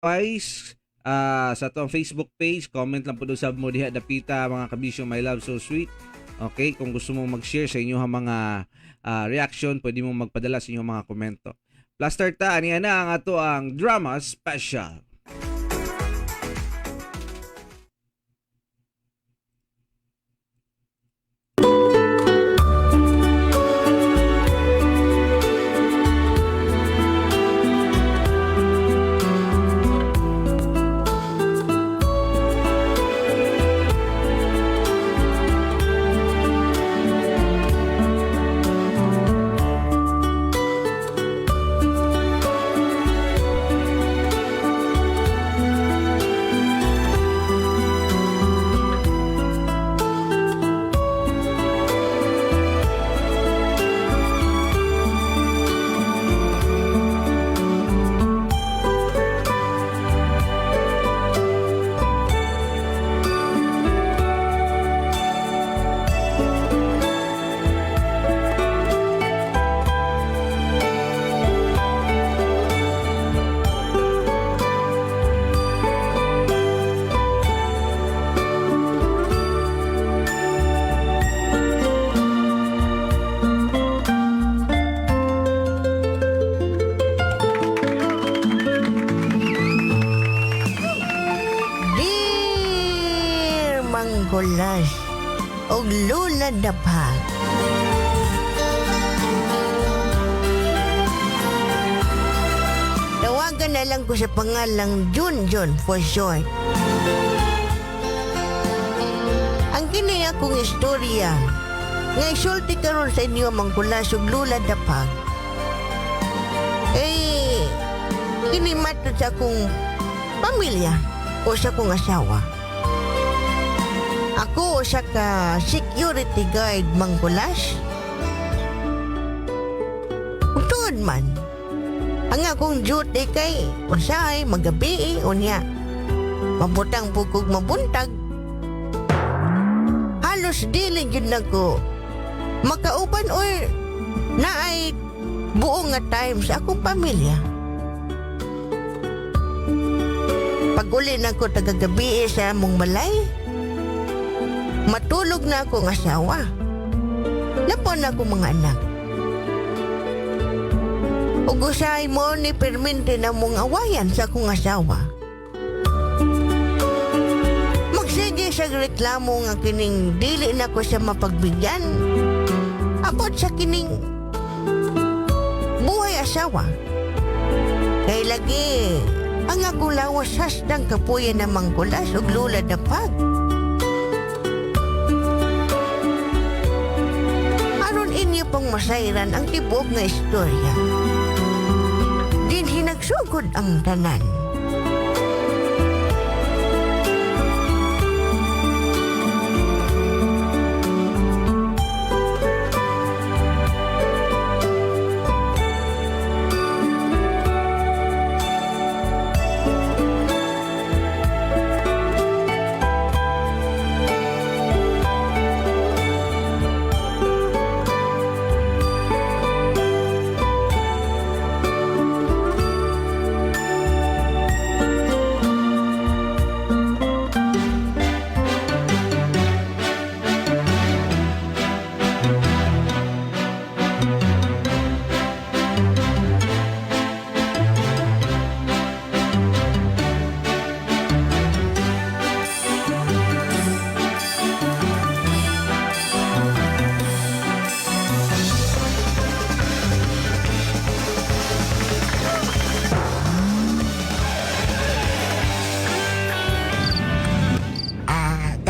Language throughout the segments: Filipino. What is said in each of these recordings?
Guys, sa atong Facebook page, comment lang po doon sa mo diha dapita mga kabisyo My Love So Sweet. Okay, kung gusto mong mag-share sa inyong mga reaction, pwede mo magpadala sa inyong mga komento. Plaster ta, aniya na ang ato ang drama special. Dear Mangkulas og Lula Dapag. Tawagan na lang ko sa pangalang Junjun for short. Ang kini akong istorya nga isulti karon sa inyo Mangkulas ug Lula Dapag. Kini matod sa akong pamilya o sa akong asawa. Ako sa ka security guard Mangkulas. Tuod man. Ang akong duty kay usahay magabi unya. Mabutang pugog mabuntag. Halos dili gyud nako makauban or naay buong nga time sa akong pamilya. Pag-uli na ko tagagabi sa mong malay, matulog na akong asawa. Lapon na akong mga anak. Ug usahay mo ni permente na mong awayan sa akong asawa. Magsige sa reklamo nga kining dili na ko siya mapagbigyan. Abot sa kining buhay asawa. Kay lagi ang akong lawas hasdang kapuyan na Mangkulas ug Lula Dapag. Aron inyo pang masayran ang tibuok nga istorya. Din hinagsugod ang tanan.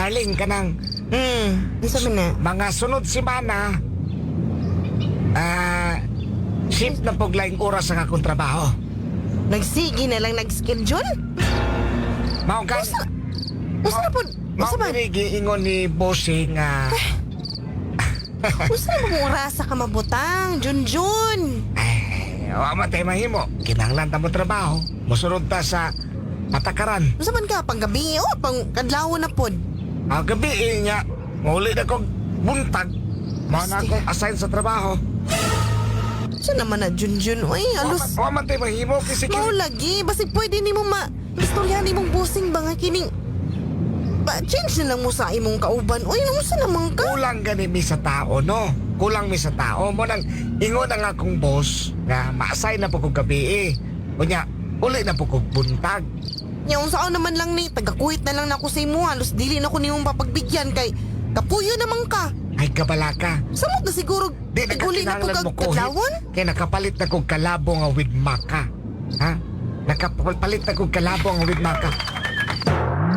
Darling kanang Isa man na. mga sunod semana shift na puglaing oras ang akong trabaho. Nagsigi na lang nag-schedule? Mao kan Usa na po? mao Usa man? giingon ni bossing Usa na mong orasa ka mabutang? Junjun! wa matay mahimo. Kinahanglan ta mo trabaho. Mosunod ta sa patakaran. Usa man ka? Panggabi o pang kadlaw na pod? Ang gabi niya, muli na kong buntag. Mao na akong assign sa trabaho. Sa naman na Junjun? Uy, alos. Wa man tay mahimo kasi Mau lagi. Basi pwede ni mo istorya ni mong busing ba nga kining change na lang mo sa imong kauban. Uy, namusta naman ka? Kulang gani mi sa tao, no? Kulang mi sa tao. Mo nang ingon ang akong boss nga maasay na po kong gabi eh. Unya, uli na po kong buntag. Yung saan naman lang ni, tagakuhit na lang na ako sa imo. Halos dili na ko nimong papagbigyan kay kapuyo naman ka. Ay, kabalaka. Samot na siguro Di iguli na po nagkakinahanglan mo kadlawon. Kaya nakapalit na kong kalabo nga with maka. Ha? Nakapalit na kong kalabo nga with maka.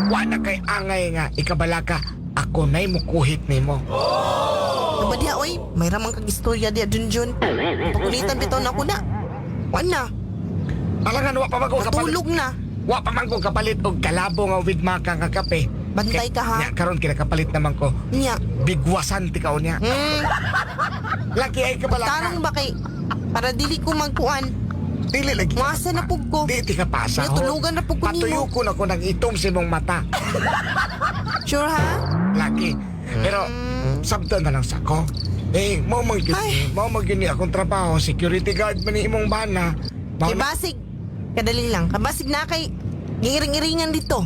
Wala kay angay nga, ikabalaka, ako na'y mukuhit ni mo. Diba diya, oy, may ramang kag istorya diya, Junjun. Pakulitan bitaw na ako na. Wala, Alangan, wa pa man kong kapalit. matulog na. Wa pa man kong kapalit og kalabo nga with maka nga kape. Bantay ka, ha? Nya, karon kinakapalit naman ko. Niya, Bigwasan ti ka niya. Laki ay kabalaka. tarong ba kay, para dili ko magkuan. Dili lagi. Masa na pug ko. Di ti ka pasa. Niya, tulugan na pug ko Patuyo nimo. ko na ko ng itom sa imong mata. Sure, ha? Laki. Pero, sabdo na lang sa ko. Eh, mo magyuni akong trabaho, security guard man ni imong bana. Kay basig, kadali lang. Kabasig na kay, giiring-iringan dito.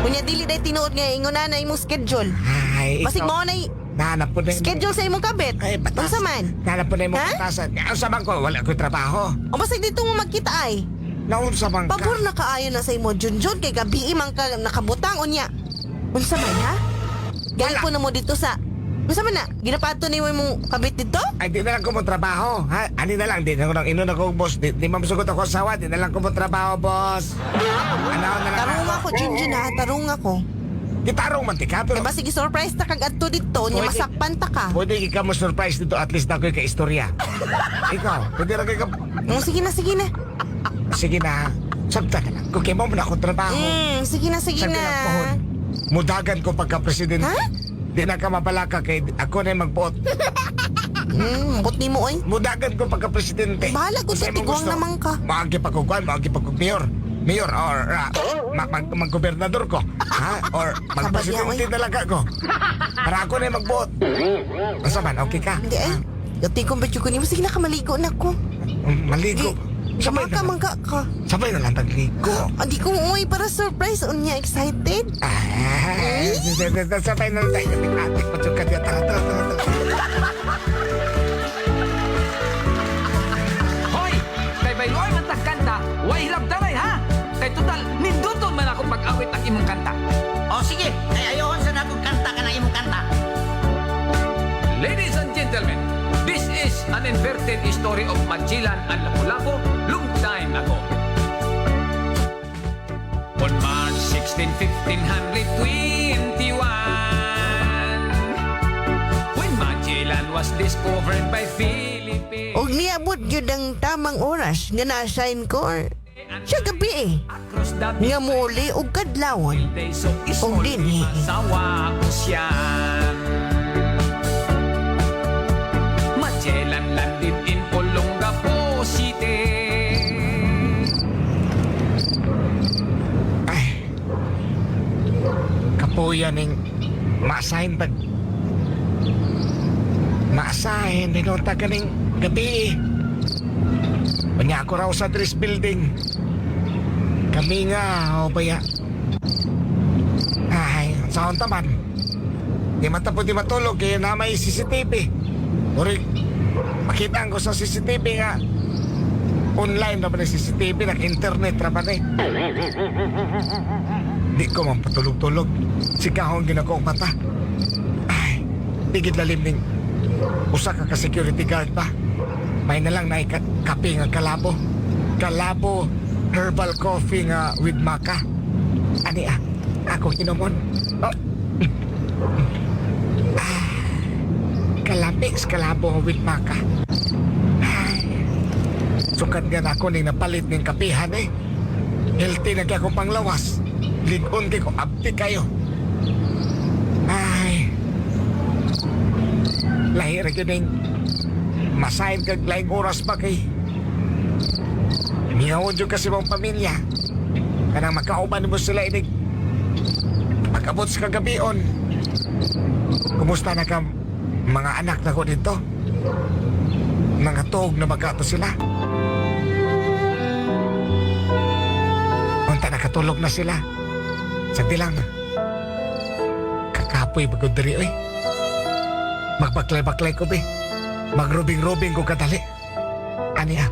Kunya dili day tinuod nga ingon na imong schedule. Ay, Basig ikaw, mo na nahanap po na schedule sa imong kabit. Ay, batas. Unsa man? Nahanap po na imong Ha? batasan. Ang saman ko, wala ko trabaho. O basig dito mo magkita ay. Naunsa man ka. Pabor na kaayo na sa imo Junjun kay gabi man ka nakabutang unya. Unsa man ha? Gali Wala. po na mo dito sa unsa man na? Ginapato ni mo imong kabit dito? Ay, di na lang ko mo trabaho. Ha? Ani na lang, di na ko nang inon ako, boss. Di mamasugot ako asawa, di na lang ko mo trabaho, boss. Ano na lang. Tarong ako Junjun ha, tarong ako. Gitarong man ti ka, Kay pero basig surprise ta kag adto dito nya Pwede. masakpan ta ka. pwede ka mo surprise dito, at least na ko ka istorya. Ikaw, pwede rin ka. Sige na, sige na. Sige na, sabta na lang. Kung kaya mo na ako trabaho. Sige na, sige Sabi na. ng pohon, mudagan ko pagka-presidente. Ha? Di na ka mapalaka kay ako na yung magbuot. Bot ni mo oy. Mudagan ko pagka-presidente. Bahala ko Kung sa sa'yo mo tiguang gusto, naman ka. Maagi pa ko kuhan, maagi pa ko mayor. Mayor or mag-gobernador ko. Ha? Or mag-presidente talaga ko. Para ako na yung magbuot. Basta man, okay ka? Hindi ay. Gati ko betyo ko ni mo sige na kamaligo na ko. Maligo. Sabay Samaka na lang. mangka ka. Sabay na lang tagligo. Adi ko uy para surprise unya excited. Sabay na lang tayo. Atik pa ka diya. Tara. Hoy! Kay Bayloy man tagkanta, way hirap dalay ha! Kay total, ninduton man ako pag-awit ang imong kanta. O sige, ay ayaw sa nakong kanta ka na imong kanta. Ladies and gentlemen, this is an inverted story of Magellan and Lapu-Lapu long time ago. On March 16, 1521, when Magellan was discovered by Philippines, Og niabot yun ang tamang oras nga na-assign ko or siya gabi eh. across the Nga muli og kadlawon. days of Og dinhi. Sawa Ocean. Magellan landed in Olongapo City. Ay. Kapuya ning maasahin pag maasahin binunta ka ning gabi. Panya ako raw sa Tris Building. Kami nga, o baya. Ay, saan taman? Di matapos di matulog, kaya na may CCTV. Uri, makita ko sa CCTV nga. Online na ba na CCTV, nag-internet na ba na eh. Di ko man patulog-tulog. Sikahong ginagawa mata. Ay, tigid lalim ning usa ka security guard pa. May na lang na kape nga kalabo. Kalabo herbal coffee nga with maca. Ani ako hinumon. Oh. Kalapix kalabo with maca. Ay, sukat nga na ako ning napalit ning kapihan eh. Healthy na kaya akong panglawas. Ligon kay ko, abdi kayo. Ay. Lahir ka ning masahin kag laing oras pa kay. Miyawon dyan kasi mong pamilya. Kanang makauban mo sila inig. Pagkabot sa kagabion. Kumusta na ka mga anak na ko dito? Mga tuog na magkato sila. Unta na ka nakatulog na sila. Sagdi lang. Kakapoy bagod diri, oy. Magbaklay-baklay ko, be. Magrubing-rubing ko kadali. Aniya.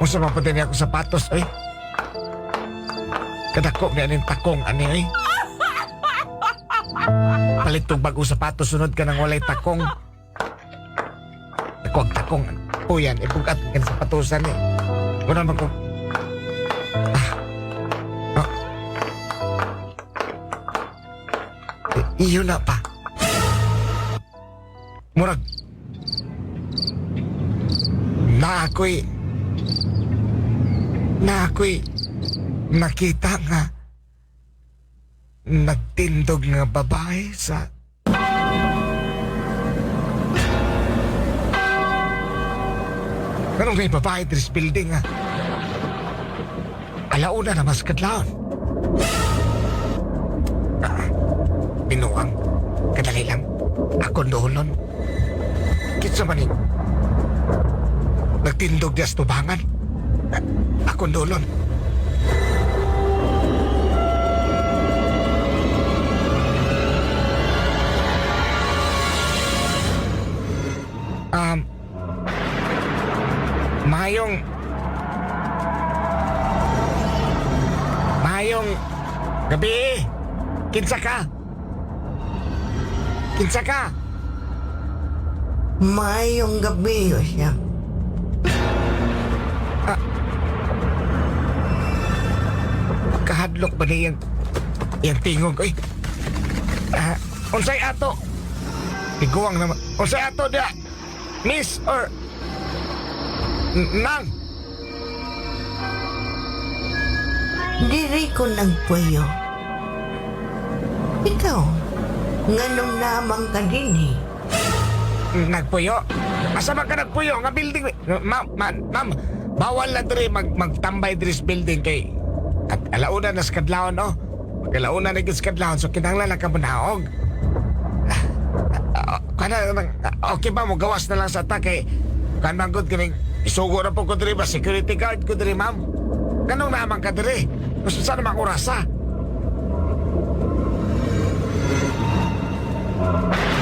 Musa man pa din ako sapatos, oy. Kadako nga ning takong, ani, oy. Palit tong bagong sapatos, sunod ka nang walay takong. Nakuwag takong. O yan, ipugat ka sa sapatusan, eh. Wala naman ko. Iyo na pa. Murag. Na ako'y nakita nga nagtindog nga babae sa anong may babae dres building nga alauna na mas kadlaon. Binuang kadali lang ako noon kitsa maning nagtindog di astubangan ako noon. Mayong gabi. Kinsa ka? Mayong gabi o siya. Kahadlok ba na yung tingog, oy? Unsay ato? Tiguang naman. Unsay ato da? Miss or Nang? Diri ko nagpuyo. Ikaw, nganong namang ka din eh. Nagpuyo? Asa man ka nagpuyo? Nga building. Ma'am, bawal na diri magtambay diri sa building kay at alauna na sa kadlawon, no? Mag-alauna na sa kadlawon, so kinahanglan lang ka manaog. Okay ba mo gawas na lang sa atake? Kanangod kaming isugo na po ko diri ba? Security guard ko diri, ma'am. Ganong naman ka diri? Gusto saan naman orasa?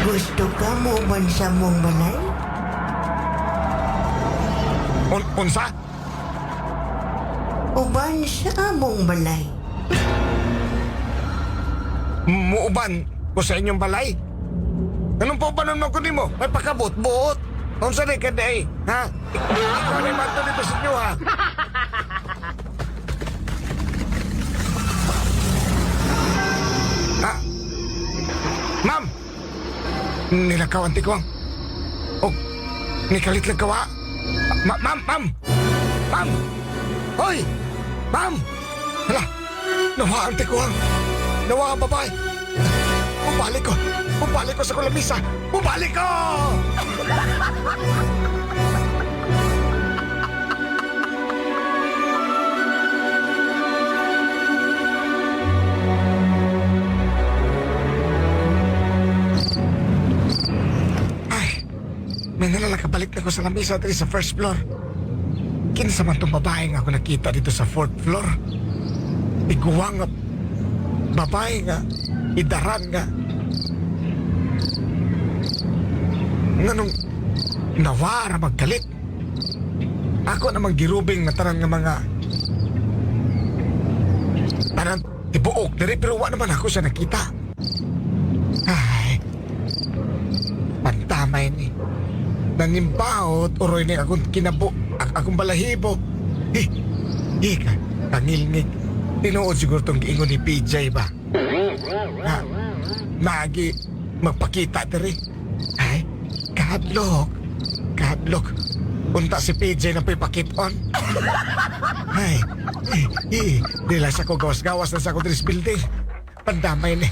Gusto ka mo man sa mong balay? Unsa? Uban sa mong balay? Muuban ko sa inyong balay? Anong po ba naman ko mo? May pakabot-bot. Unsa ni ka day? Ha? Ikaw ni man to dito sa inyo, ha? Ha? Ma'am! Nilakawan ti ko. Oh, nikalit lang kawa. Ma'am! Hoy! Ma'am! Hala! Nawaan ti ko. Nawaan babae. Bubalik ko sa kulamisa. Bubalik ko! May nalalakabalik na ko sa lamisa dito sa first floor. Kinsa man tong babae nga ako nakita dito sa fourth floor. Iguwang nga babae nga idaran nga. Nganong nawara maggalit. Ako namang girubing na tanan nga mga tanan tibuok diri pero wa naman ako siya nakita. Ay, pantamay ni. Nangimbahot, uroy ni akong akong balahibo. Ka, tangilngig. Tinuod siguro tong giingon ni PJ ba? Magi, magpakita diri. Ay, kahadlok. Unta si PJ na pipakit-on. Ay, dila sa ko gawas-gawas na sa ko diri sa building. Pandamay ni.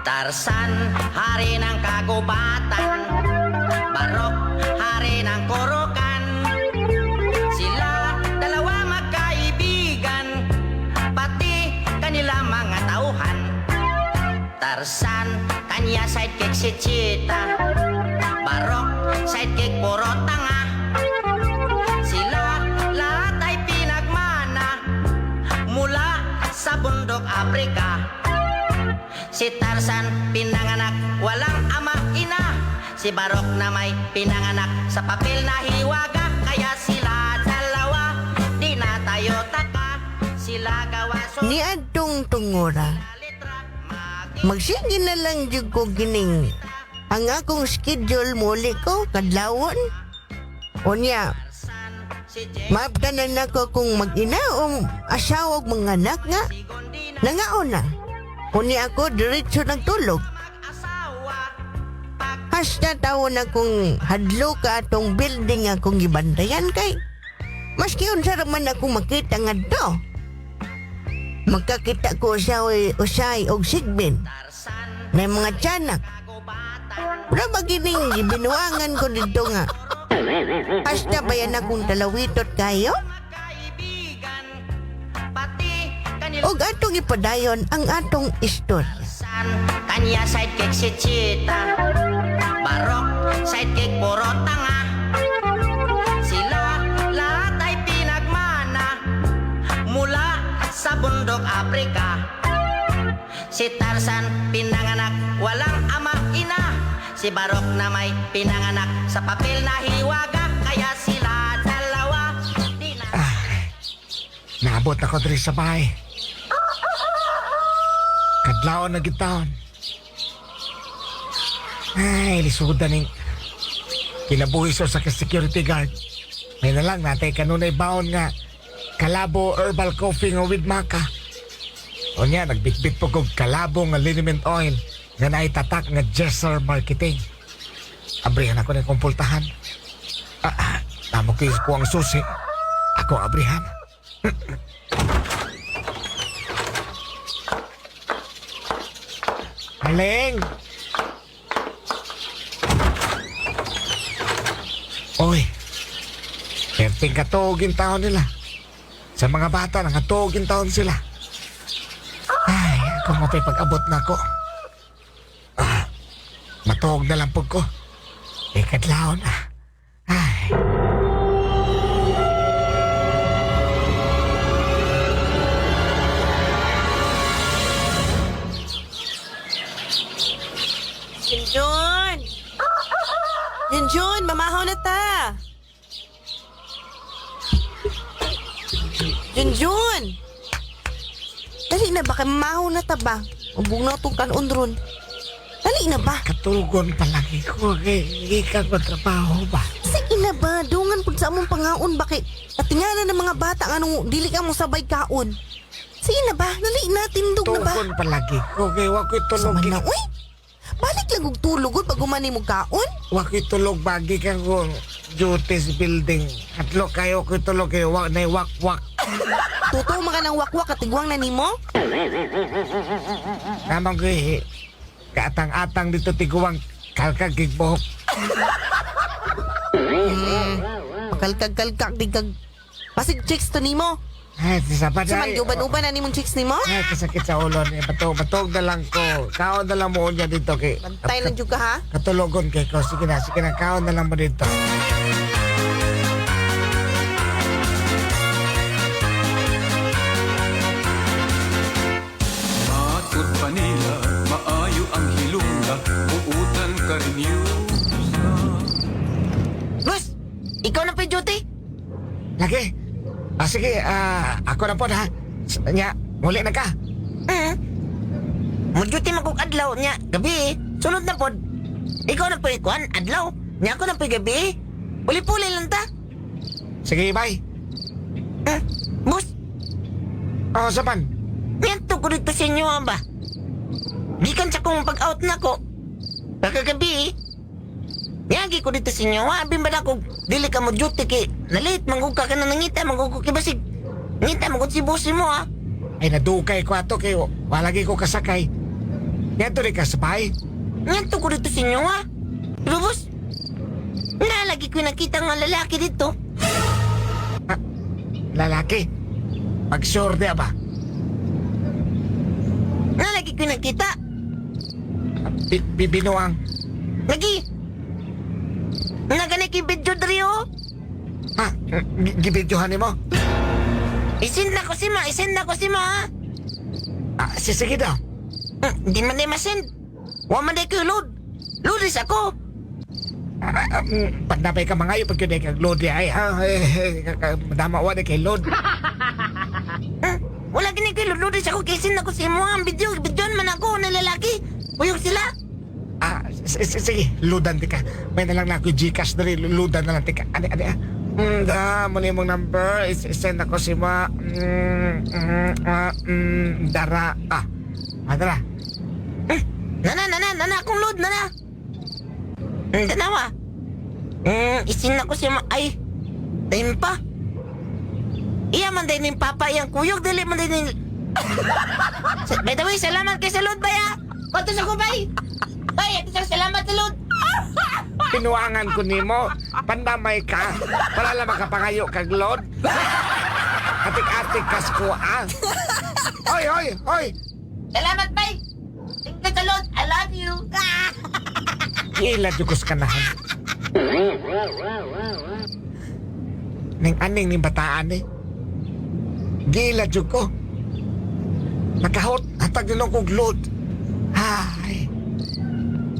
Tarsan, hari ng kagubatan. Barok, hari ng kurukan. Sila si Chita. Barok, sidekick, puro tanga. Sila lahat ay pinagmana mula sa bundok Afrika. Si Tarzan pinanganak walang ama ina. Si Barok na may pinanganak sa papel na hiwaga. Kaya sila dalawa di na tayo taka. Sila gawa so Ni adtong tungora. Magsige na lang jud ko gining ang akong schedule muli ko kadlawon. Unya, maabtanan nako kung mag-ina o asawa og mga anak nga. Nangaon na. Unya ako diretso nagtulog. Hasta tawo na kung hadlo ka atong building akong gibantayan kay maski unsa man ako makita ngadto. Magkakita ko usay og sigbin na mga tiyanak. Wala ba gining binuangan ko dito nga. Hasta bayan akong talawitot kayo? Og atong ipadayon ang atong istorya. Kanya sidekick si Chita. Barok, sidekick, puro tanga. Sila lahat ay pinagmana mula sa bundok Afrika. Si Tarzan pinanganak walang ama ina. Si Barok na may pinanganak sa papel na hiwaga. Kaya sila dalawa di na... Naabot ako diri sa bahay. Kadlawon na gitawon. Ay, lisudan ng kinabuhiso sa security guard. May na lang natay kanunay baon nga kalabo herbal coffee nga with maca. O niya, nagbitbit po kong kalabo nga liniment oil nga naitatak nga Jesser Marketing. Abrihan ako ng kumpultahan. Tamo ko ang susi. Ako abrihan. Aling! Oy, perting katugin taon nila. Sa mga bata, nangatugin taon sila. Ay, kung mapay pag-abot na ko. Matuog na lang po ko. Ikadlaon na. Ay. Junjun! Junjun, mamahaw na ta! Junjun! Dali na ba? Kay mamahaw na ta ba? Ubong na itong kanon ron. Dali na ba? Katugon palagi ko. Ikan ko trabaho ba? Sige na ba? Dungan po sa among pangaon bakit? At tingnan ng mga bata anong dili ka mo sabay kaon. Sige na ba? Dali na, tindog na ba? Tugon palagi ko. Wag ko tulog. Sama na, uy! Balik lang og tulog pag umani mo kaon. Wag ko tulog bagi kang ko duties building. Atlo kayo ko tulog kayo. Wag na wak-wak. Totoo maka ng wakwak at tigwang na nimo? Namang ko katang-atang dito tiguang kalkag gigbohok. Makalkag-kalkag di kag pasig chicks to nimo. Ay, sabat Sa mag-uban-uban na nimong chicks nimo? Ay, kasakit sa ulo ni batog na lang ko. Kaon na lang mo niya dito kay. Bantay lang jud ka ha. Katulogon kay ko. Sige na, kaon na lang mo dito. Matod pa nila, maayo ang hilongga, uutan ka rin yun. Boss, ikaw na pa yung duty? Lagi. Sige, ako na po ha. Nya, muli na ka. Mag-duty magkong adlaw niya. Gabi, sunod na pod. Ikaw na pa ikuan, adlaw. Niya ako na pa gabi. Puli-puli lang ta. Sige, bye. Boss, Oh, saman. niyento ko dito sa inyo ba? Gikan sa kong pag-out na ko. Pagkagabi, niyagi ko dito sa inyo. Abim ba na ko, dili ka mo duty ki. Nalit, manggug ka na nangita, manggug ka basig. Ngita, manggug si boss mo ha. Ay, nadukay ko ato kayo. Walagi ko kasakay. Yan to rin ka sa bahay. Niyento ko dito sa inyo ha. Pero boss, nalagi ko nakita ng lalaki dito. Lalaki. Mag-sure ba? Nalagi ko nakita. Binuang. Lagi. Naganik ibidyo diri oh. Ha? Gibidyohan mo? Isin na ko si ma, ha. Sige daw. Di man di masin. Wa man di ko load. Loadis ako. Pandapay ka mangayo pag yun kag load ay. Madama wa na kay load. Wala gini ko loadis ako kisin na ko si mo ang bidyon man ako na lalaki. Uyog sila. Sige, ludan tika. May na lang na ako Gcash dali, ludan na lang tika. Adi. Mo ni mong number, send ako si ma. Dara. Dara. Nana, akong load, nana. Tanawa. Isin na ko si ma. Ay, time pa. Iya man din yung papa, iyang kuyog, dili man din yung... By the way, salamat kay sa load, baya. Konto sa ko, bay. Bay, salamat sa load. Pinuangan ko nimo, pandamay ka. Wala lang makapangayo kag load. Atik-atik kas ko, Hoy! Salamat, bay. Tingnan sa load, I love you. Ila jugos ka na. Ning aning ning bataan eh. Gila jud ko. Nakahot, hatag din akong load. Ay.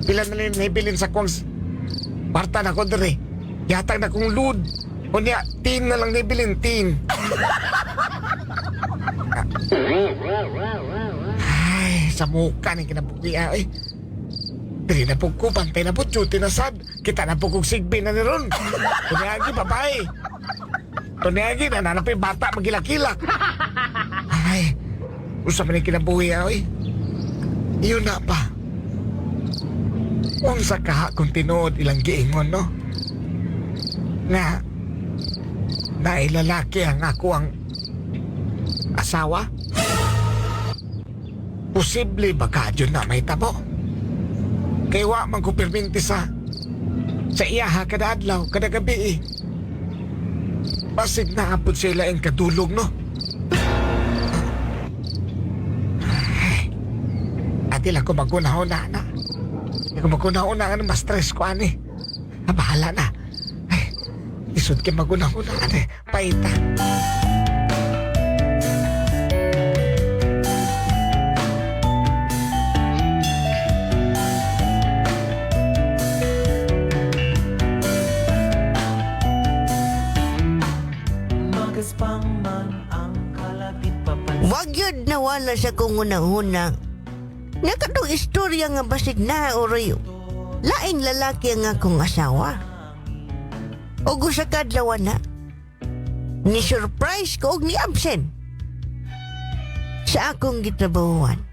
Pila na rin naibilin sa kong parta na ko dere. Yatag na kong load. O niya, tin na lang naibilin, tin. Ay, sa mukha ng kinabukiya eh. Dili na po ko, pantay na po, duty na sad. Kita na po kong sigbi na ni Ron. Tunyagi, babae. Tunyagi, nananap yung bata, magilak-kilak. Ay, usap na yung kinabuhi, ay. Iyon na pa. Unsa ka kung tinood ilang giingon, no? Nga, nailalaki ang ako ang asawa? Posible ba ka dyan na may tabo? Kaya wa man ko perminti sa iyaha kada adlaw, kada gabi eh. Basig na apod sila ang kadulog, no? Ay, adil ako magunahon na. Ako magunahon na, mas stress ko, ani. Bahala na. Ay, isod ka magunahon na, ani. Paita. Wag yun nawala sa kong unang-una. Nakatong istorya nga basig na oroy. Laing lalaki ang akong asawa. O gusa kadlaw na. Ni surprise ko og ni absent. Sa akong gitrabahuan.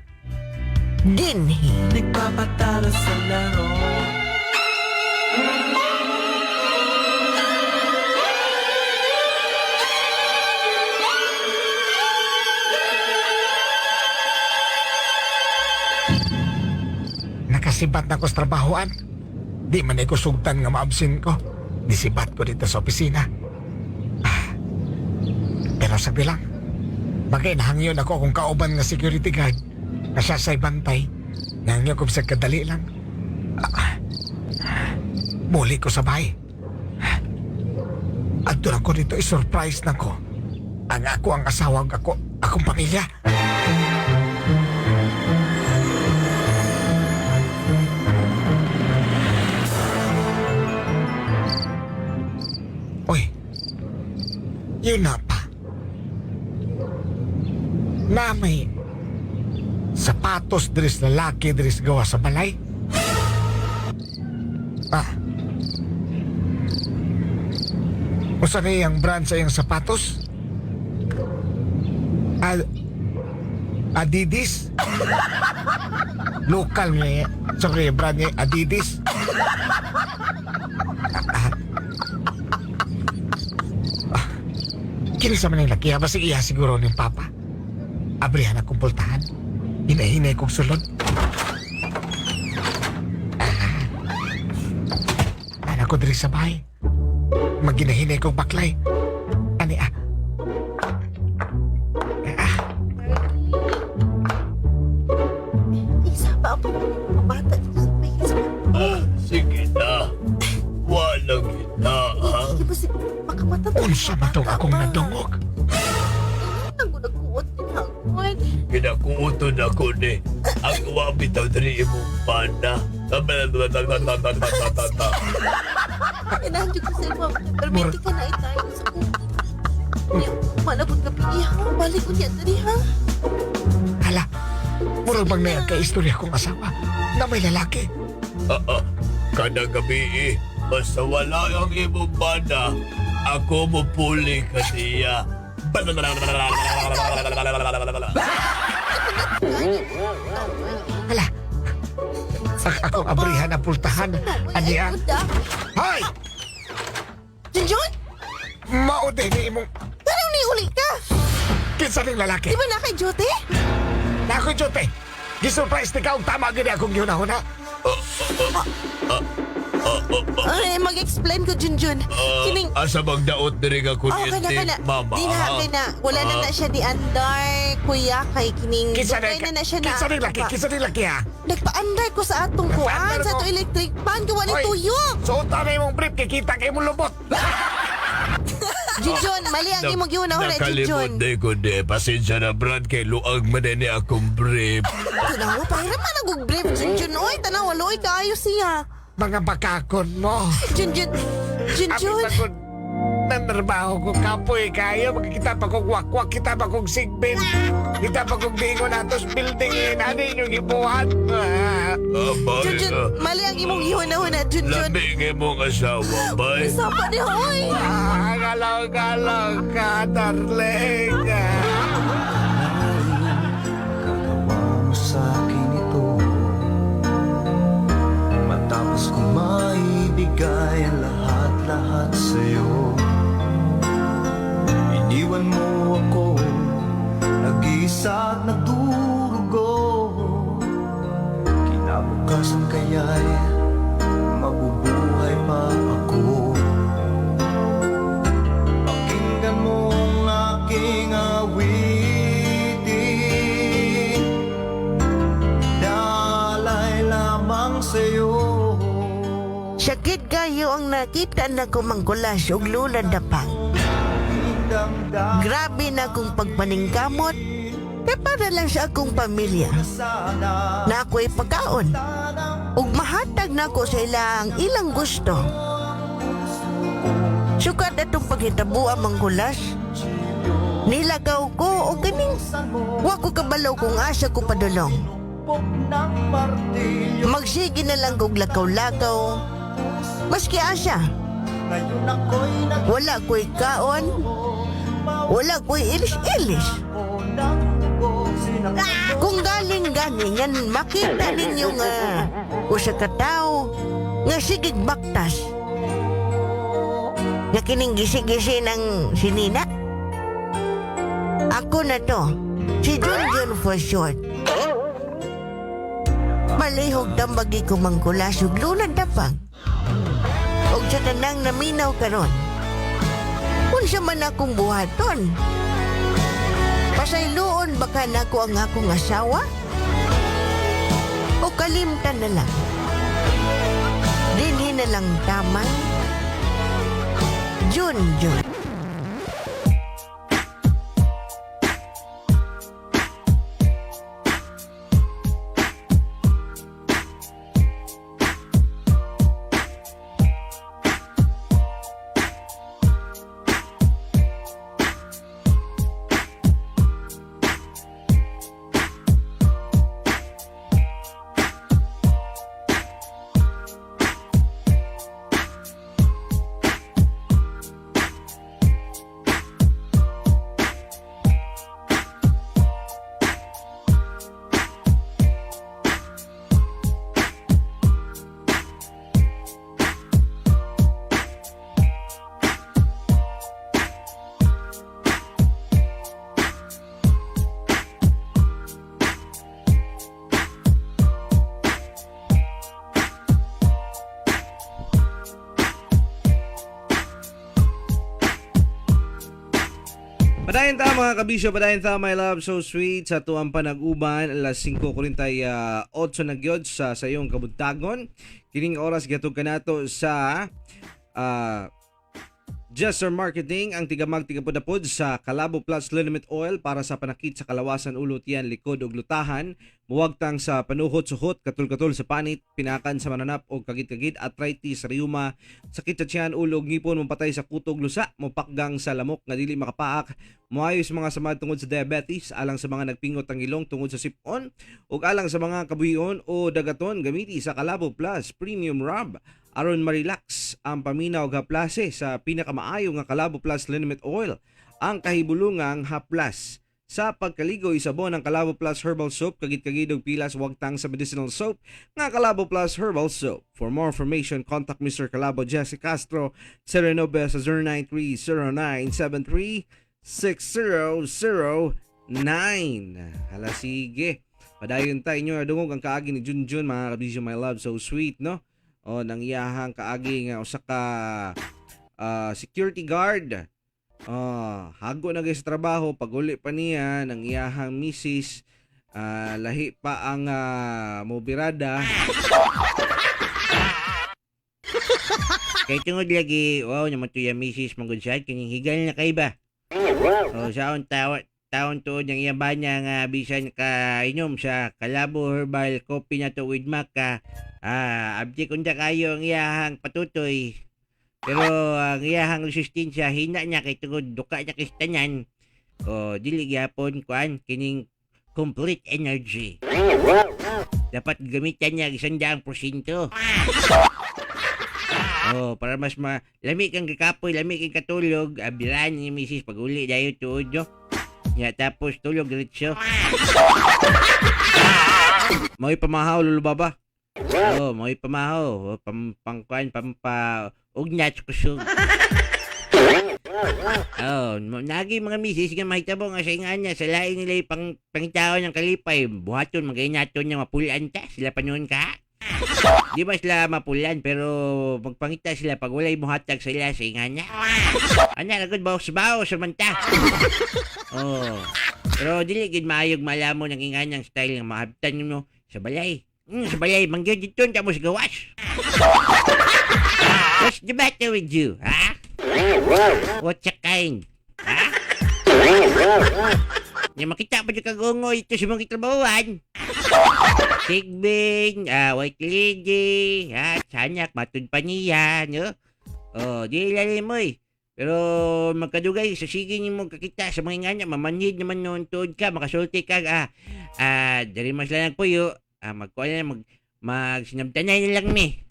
Dinhi. Nagpapatalo sa laro. Nakasibat na ko sa trabahoan. Di man ko sugtan nga maabsin ko. Disibat ko dito sa opisina. Pero sabi lang, bagay nahangyon ako kung kauban nga security guard na siya sa'y bantay. Nahangyon ko sa kadali lang. Muli ko sa bahay. At doon ako dito i-surprise na ko. Ang ako ang asawa ako, akong pamilya. Uy, yun na pa. Na may sapatos dres lalaki dres gawa sa balay. Usa na yung brand sa iyang sapatos? Adidas? Local nga sorry, brand niya Adidas. Kinsa man ang laki, basig iya siguro ng papa. Abrihan akong pultahan. Hinahinay kong sulod. Anak ko diri sa bahay. Maginahinay kong baklay. Ani Isa pa ako. Bata. Unsa man tong akong nadungog? Ako nagkuot din hangod. Kinakuuton ako ni ang wabitaw diri imong banda. Inahandyo ko sa imo. Permiti ka na itay sa kutin. Niya, manabot ka piya. Balik ko niya dali ha. Hala, murag bang na ka istorya kong asawa na may lalaki. Kada gabi basta wala ang imong banda, ako mo puli ka niya. Hala, ang akong abrihan na pultahan. Aniya, hay! Junjun, Mao din ni imong parang ni uli ka. kinsa ning lalaki. Di ba na kay Jote? Na ako jote. Gisurprise ni ka og tama gini akong yunahuna. Ay, mag-explain ko, Junjun. Kining... Asa magdaot diri ka Oh, kana, kana. mama. Di na. Wala na siya di andar, kuya, kay kining... Kinsa Dugay na siya na... kinsa ning laki, kinsa ning laki ha. Nagpa-andar ko sa atong kuan, Nagpa-andar sa mo? atong electric pan, gawa ni Hoy, tuyo. Suota na imong brief kay kita kay imong lubot. Junjun, mali ang imong giuna-una, Nakalimot Junjun. na ko de. Pasensya na Brad kay luag man ni akong brief. Tanawa, pahiram man nag-brief, Junjun. Oy, tanawa, loy, kaayo siya. Mga bakakon mo. Junjun, Apit Junjun. ako nanarbaho ko kapoy kayo. Magkita pa kong wakwak, kita pa kong sigbin. Kita pa kong dingo natos building in. Ano yung ibuhat? Junjun, mali ang imong giuna-una, Junjun. Labi kay mong asawa, bay. Sapa ni Hoy. Galaw-galaw ka, darling. Kagawa mo sa'kin ito matapos kong maibigay ang lahat-lahat sa'yo. Iniwan mo ako nag-isa at nagdurugo. Kinabukasan kaya'y mabubuhay pa ako. Pakinggan mo ang aking awitin, dalay lamang sa'yo. Sakit kayo ang nakita na kumangkulas og lulan dapang. Grabe na akong pagpaningkamot. Kaya para lang sa akong pamilya. Na ako'y pagkaon. Ug mahatag na ako sa ilang gusto. Sukat atong paghitabo ang mangkulas. Nilagaw ko o ganing. Wa ko kabalaw kung asa ko padulong. Magsige na lang kog lakaw-lakaw. Maski asa. Wala ko'y kaon. Wala ko'y ilis-ilis. Kung galing ganingan, makita ninyo nga usa ka tao nga sigig baktas. Nga kining gisi-gisi ng sinina. Ako na to, si Junjun for short. Malihog tambagi ko mangkulas ug lulan tapang. Og sa tanang naminaw karon. Unsa man akong buhaton? Pasayloon baka nako ang akong asawa? O kalimtan na lang? Dinhi na lang tamang Junjun. Padayon ta mga kabisyo, padayon ta my love so sweet sa tuang panag-uban alas 5:48 na gyud sa sayong kabuntagon. Kining oras gatog kanato sa Jester Marketing ang tigamag tigapod sa Calabo Plus Liniment Oil para sa panakit sa kalawasan ulo tiyan likod ug lutahan, muwagtang sa panuhot suhot, katul-katul sa panit, pinakan sa mananap o kagid-kagid, arthritis, rheuma, sakit sa tiyan, ulo ug ngipon, mapatay sa kutog lusa, mopakgang sa lamok nga dili makapaak, moayo sa mga samad tungod sa diabetes, alang sa mga nagpingot ang ilong tungod sa sipon, ug alang sa mga kabuhion o dagaton, gamiti sa Calabo Plus Premium Rub aron marilax ang paminaw ug haplase sa pinakamaayo nga Calabo Plus Liniment Oil, ang kahibulungang haplas sa pagkaligoy sabon ng Calabo Plus Herbal Soap, kagid-kagid ug pilas wagtang sa medicinal soap nga Calabo Plus Herbal Soap. For more information, contact Mr. Calabo Jesse Castro 09 sa 0939736009. Hala sige. Padayon tayo inyo adungog ang kaagi ni Junjun, mga kabisyo, my love so sweet, no? O nang iyahang kaagi nga usa ka security guard. Hago na gyud sa trabaho, pag-uli pa niya ng iyahang misis, lahi pa ang mobirada. Kay tungod lagi, wow, naman to yung misis mong sad, kanyang higal na kay ba? Saon taon tuod ng iyang banya nga bisan ka inom sa Calabo Herbal Coffee na to with maca. Abdi kunda kayo ang iyahang patutoy. Pero ang iyahang resistensya hina niya kay tungod duka niya kay tanan. Dili gyapon kuan kining complete energy. Dapat gamitan niya 100%. Para mas lami kang gikapoy, lami kang katulog, abiran ni Mrs. pag-uli dayo tuod no. Ya tapos tulog diretso. Mo'y pamahaw lulubaba. Mo'y pamahaw, pangkuan ugnat kusog. Nagi mga misis nga mahitabo nga sa ingan niya sa lain nila pangitao ng kalipay. Buhaton magainaton niya mapulan ta sila panon ka. Di ba sila mapulan pero magpangita sila pag walay buhatag sila sa ingan niya. Ana lagod bawas-bawas samanta. Pero dili gid maayog malamon ang ingan niyang style nga mahabtan mo sa balay. Sa balay mangyod dito ta mo sa gawas. What's the matter with you, ha? What's your kind? Ha? Nga makita pa dyan kagungo ito sa mga kitrabawan. Sigbing, white lady, sanyak, matud pa niya, no? Di ilalim mo eh. Pero magkadugay, sa sige niyo mo kakita sa mga inganya, mamanhid naman noon tuod ka, makasulti ka, dari mas lang puyo, magkuha na, magsinabtanay na lang ni.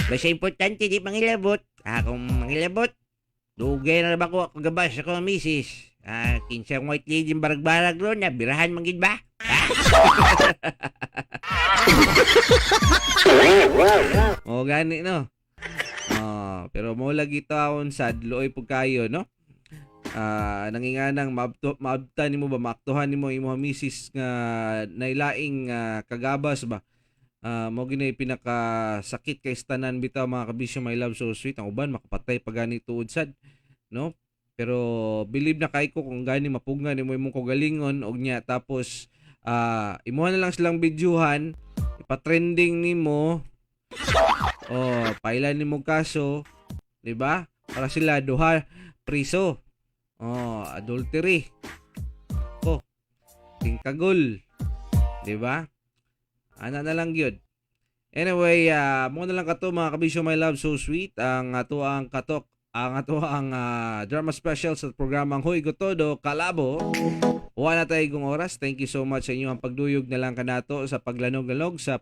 Basta importante, di mangilabot. Kung mangilabot, dugay na ba ko kagabas ako misis. Kinsang white lady yung barag-barag ron na, birahan manggid ba? Gani no. Pero mo lagi taon sad looy pug kayo no. Nanginganang maabtan nimo ba, maaktuhan nimo imo misis nga nailaing kagabas ba. Mo ginay pinakasakit kay tanan bitaw, mga kabisyo, my love so sweet. Ang uban makapatay pa gani tuod sad, no? Pero believe na kay ko kung gani mapugna nimo imong kagalingon og nya, tapos imuha na lang silang bidyuhan, ipa-trending nimo. Pailan nimo kaso, di ba? Para sila duha priso. Adultery. Tingkagol. Di ba? Ana na lang yun. Anyway, mo na lang kato, mga kabisyo, my love so sweet. Ang ato ang katok, ang ato ang drama special sa programang Huy Gotodo Calabo. Wala na tayo kung oras. Thank you so much sa inyo ang pagduyog na lang kanato sa paglanog-lanog, sa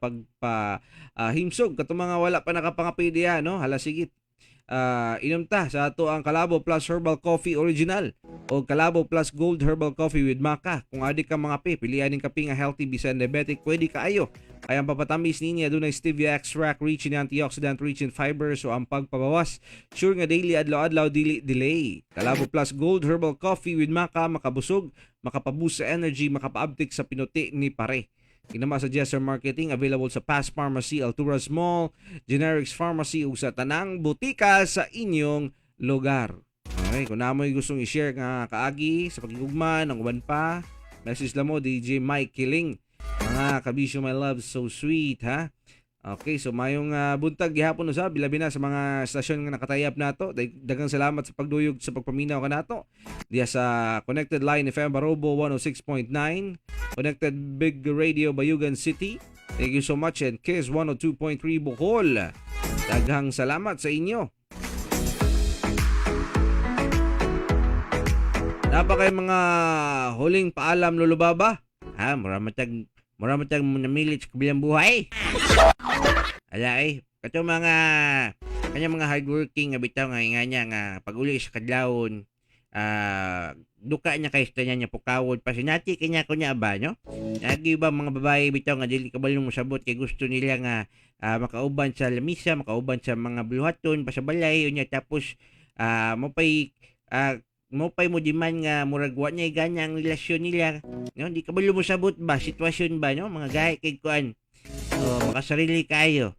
himsog kato mga wala pa nakapangapidya, no? Hala sigit. Inom ta sa ato ang Calabo Plus Herbal Coffee Original o Calabo Plus Gold Herbal Coffee with Maca. Kung adik ka mga pilihan ng kape nga healthy bisan diabetic, pwede kaayo. Kaya ang papatamis niya dunay stevia extract rich in antioxidant, rich in fiber, so ang pagpabawas sure nga daily adlaw-adlaw dili delay. Calabo Plus Gold Herbal Coffee with Maca, makabusog, makapaboost sa energy, makapaabtik sa pinuti ni pare. Kinama sa Jester Marketing, available sa Pass Pharmacy, Alturas Mall, Generics Pharmacy ug sa tanang butika sa inyong lugar. Okay, kung namoy gustong i-share nga kaagi sa pagigugma ng uban pa, message lang mo DJ Mike Killing. Mga kabisyo, my love so sweet, ha? Okay, so mayong buntag gihapon usab bilabi na sa mga stasyon nga nakatayap nato. Daghang salamat sa pagduyog sa pagpaminaw kanato. Diya sa Connected Line FM Barobo 106.9, Connected Big Radio Bayugan City. Thank you so much, and Kiss 102.3 Bohol. Daghang salamat sa inyo. Napakay mga huling paalam lulubaba. Mura matag namilit sa kabilang buhay. Ala kato kanya mga hardworking nga bitaw nga inganya nga pag-uli sa kadlawon, duka niya kay istanya niya pukawod pa sinati kanya ko niya ba no? Lagi ba mga babae bitaw nga dili kabalong mosabot kay gusto nila nga makauban sa lamisa, makauban sa mga buluhaton pa sa balay unya tapos mo diman nga murag wa niya ganyang relasyon nila no, di kabalo mo sabot ba sitwasyon ba no, mga gahi kay kuan makasarili kayo,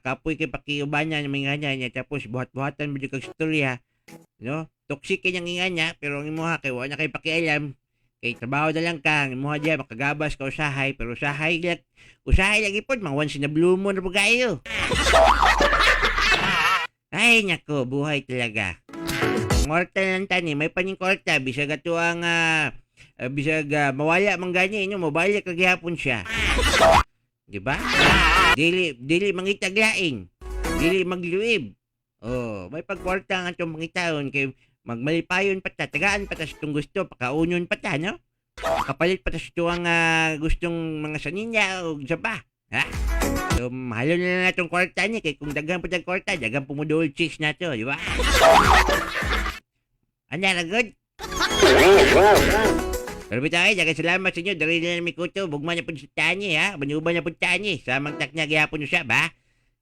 kapoy kay pakiuban niya may nganya niya tapos buhat-buhatan mo di kag storya no, toxic kanyang inganya pero ang imuha kay wa na kay pakialam kay trabaho na lang ka ang imuha diya makagabas ka usahay pero usahay lang ipod mga once in a blue moon na po kayo. Ay nako, buhay talaga. Mortal lang tani, may paning korta, bisag ato ang mawala man ganyan inyo, mabalik kagihapon siya. Di ba? Dili mangitaglaing, dili magluib. Oh, may pagkwarta nga itong mangitaon kay magmalipayon pa ta, tagaan pa ta sa itong gusto, pakaunon pa ta, no? Kapalit pa ta sa itong gustong mga saninya o saba. Ha? So, mahalo na itong kwarta niya kay kung dagang pa tayong kwarta, dagang pumudol chicks na to, di ba? Ano na good? Pero bitay, dagang salamat sa inyo. Dari na namin kuto. Bugman niya po sa tanyi, ha? Banuban niya po sa tanyi. Samang tak niya gihapon niyo siya, ba?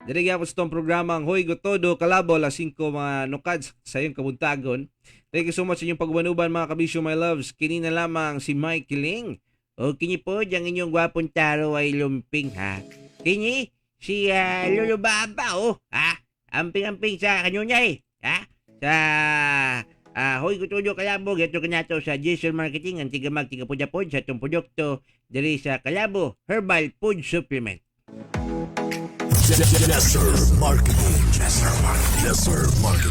Dari gihapon sa itong programang Hoy Gotodo Kalabo, alas 5 mga nukads sa iyong kabuntagon. Thank you so much sa inyong pagbanuban mga kabisyo, my loves. Kini na lamang si Mike Kiling. O kini po, diyang inyong gwapong taro ay lumping, ha? Kini, si Lolo Baba, ha? Amping-amping sa kanyunya, ha? Sa... Hoy Gotodo Kalabo, gato ka nato sa Jason Marketing, ang tigamag tigapod-apod sa itong produkto dari sa Kalabo Herbal Food Supplement. Yes, sir. Marketing. Yes, sir. Marketing.